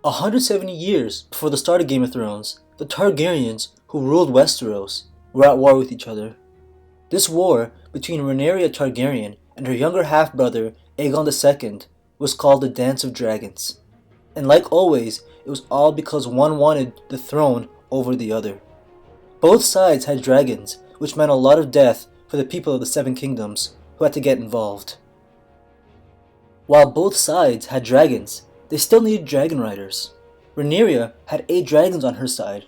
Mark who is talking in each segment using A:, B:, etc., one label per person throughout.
A: 170 years before the start of Game of Thrones, the Targaryens, who ruled Westeros, were at war with each other. This war between Rhaenyra Targaryen and her younger half-brother Aegon II was called the Dance of Dragons. And like always, it was all because one wanted the throne over the other. Both sides had dragons, which meant a lot of death for the people of the Seven Kingdoms who had to get involved. While both sides had dragons, they still needed DragonRiders. Rhaenyra had 8 dragons on her side,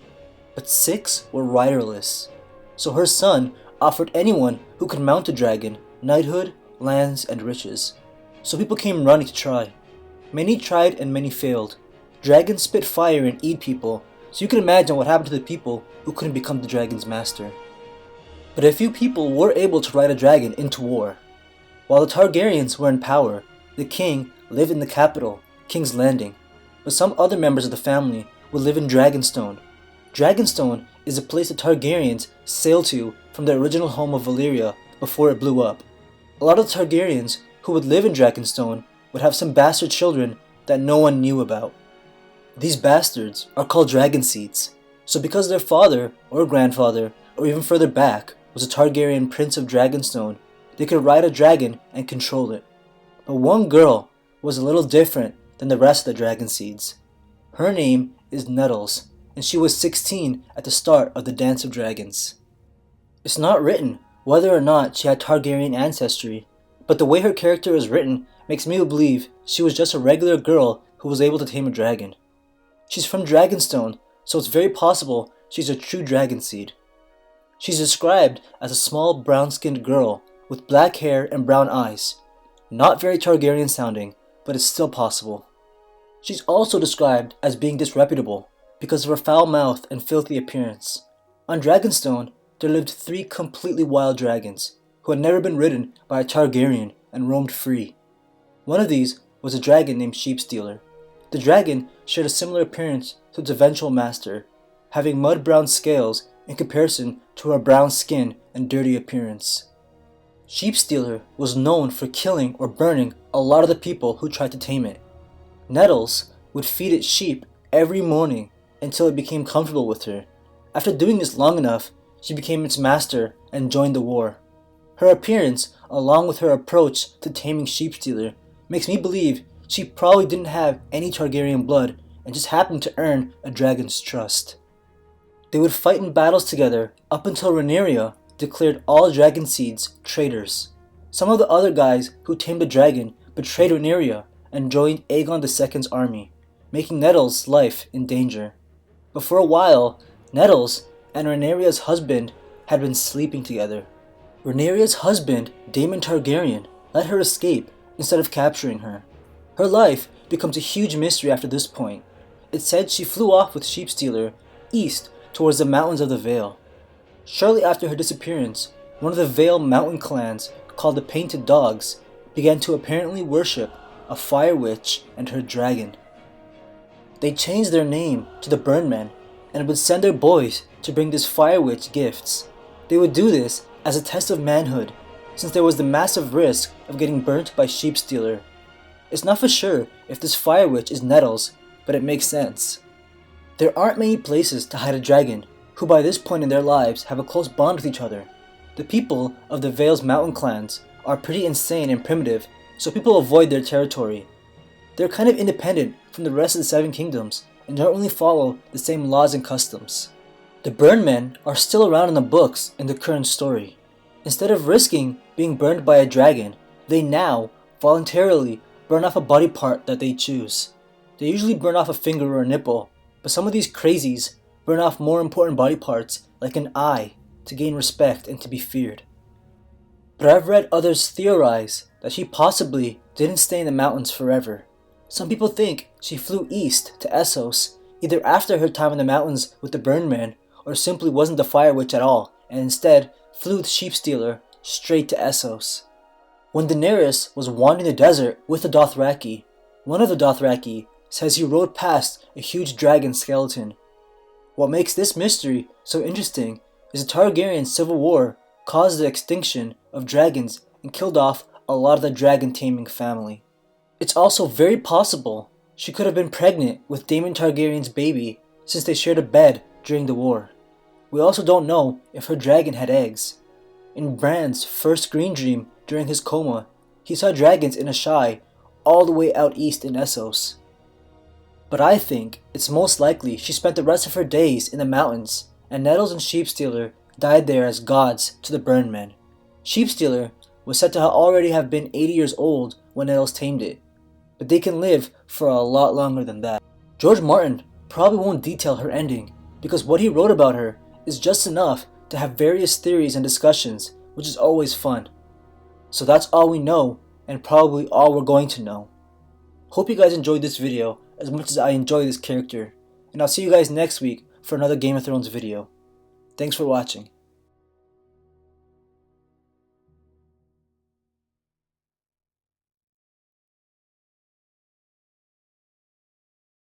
A: but 6 were riderless, so her son offered anyone who could mount a dragon knighthood, lands, and riches. So people came running to try. Many tried and many failed. Dragons spit fire and eat people, so you can imagine what happened to the people who couldn't become the dragon's master. But a few people were able to ride a dragon into war. While the Targaryens were in power, the king lived in the capital, King's Landing, but some other members of the family would live in Dragonstone. Dragonstone is a place the Targaryens sailed to from the original home of Valyria before it blew up. A lot of the Targaryens who would live in Dragonstone would have some bastard children that no one knew about. These bastards are called dragon seeds, so because their father or grandfather or even further back was a Targaryen prince of Dragonstone, they could ride a dragon and control it. But one girl was a little different than the rest of the dragon seeds. Her name is Nettles, and she was 16 at the start of the Dance of Dragons. It's not written whether or not she had Targaryen ancestry, but the way her character is written makes me believe she was just a regular girl who was able to tame a dragon. She's from Dragonstone, so it's very possible she's a true dragon seed. She's described as a small brown-skinned girl with black hair and brown eyes. Not very Targaryen sounding, but it's still possible. She's also described as being disreputable because of her foul mouth and filthy appearance. On Dragonstone, there lived 3 completely wild dragons who had never been ridden by a Targaryen and roamed free. One of these was a dragon named Sheepstealer. The dragon shared a similar appearance to its eventual master, having mud-brown scales in comparison to her brown skin and dirty appearance. Sheepstealer was known for killing or burning a lot of the people who tried to tame it. Nettles would feed it sheep every morning until it became comfortable with her. After doing this long enough, she became its master and joined the war. Her appearance, along with her approach to taming Sheepstealer, makes me believe she probably didn't have any Targaryen blood and just happened to earn a dragon's trust. They would fight in battles together up until Rhaenyra declared all dragon seeds traitors. Some of the other guys who tamed the dragon betrayed Rhaenyra and joined Aegon II's army, making Nettles' life in danger. But for a while, Nettles and Rhaenyra's husband had been sleeping together. Rhaenyra's husband, Daemon Targaryen, let her escape instead of capturing her. Her life becomes a huge mystery after this point. It's said she flew off with Sheepstealer east towards the mountains of the Vale. Shortly after her disappearance, one of the Vale mountain clans, called the Painted Dogs, began to apparently worship a fire witch and her dragon. They changed their name to the Burnmen and would send their boys to bring this fire witch gifts. They would do this as a test of manhood, since there was the massive risk of getting burnt by Sheepstealer. It's not for sure if this fire witch is Nettles, but it makes sense. There aren't many places to hide a dragon, who by this point in their lives have a close bond with each other. The people of the Vale's mountain clans are pretty insane and primitive, so people avoid their territory. They're kind of independent from the rest of the Seven Kingdoms and don't really follow the same laws and customs. The Burnmen are still around in the books in the current story. Instead of risking being burned by a dragon, they now voluntarily burn off a body part that they choose. They usually burn off a finger or a nipple, but some of these crazies burn off more important body parts like an eye to gain respect and to be feared. But I've read others theorize that she possibly didn't stay in the mountains forever. Some people think she flew east to Essos either after her time in the mountains with the Burnmen or simply wasn't the fire witch at all and instead flew with Sheepstealer straight to Essos. When Daenerys was wandering the desert with the Dothraki, one of the Dothraki says he rode past a huge dragon skeleton. What makes this mystery so interesting is the Targaryen civil war caused the extinction of dragons and killed off a lot of the dragon taming family. It's also very possible She could have been pregnant with Daemon Targaryen's baby since they shared a bed during the war. We also don't know if her dragon had eggs. In Bran's first screen dream during his coma, he saw dragons in a shy all the way out east in Essos. But I think it's most likely she spent the rest of her days in the mountains, and Nettles and Sheepstealer died there as gods to the Burn Men. Sheepstealer was said to already have been 80 years old when Nettles tamed it, but they can live for a lot longer than that. George Martin probably won't detail her ending, because what he wrote about her is just enough to have various theories and discussions, which is always fun. So that's all we know, and probably all we're going to know. Hope you guys enjoyed this video as much as I enjoy this character, and I'll see you guys next week for another Game of Thrones video. Thanks for watching.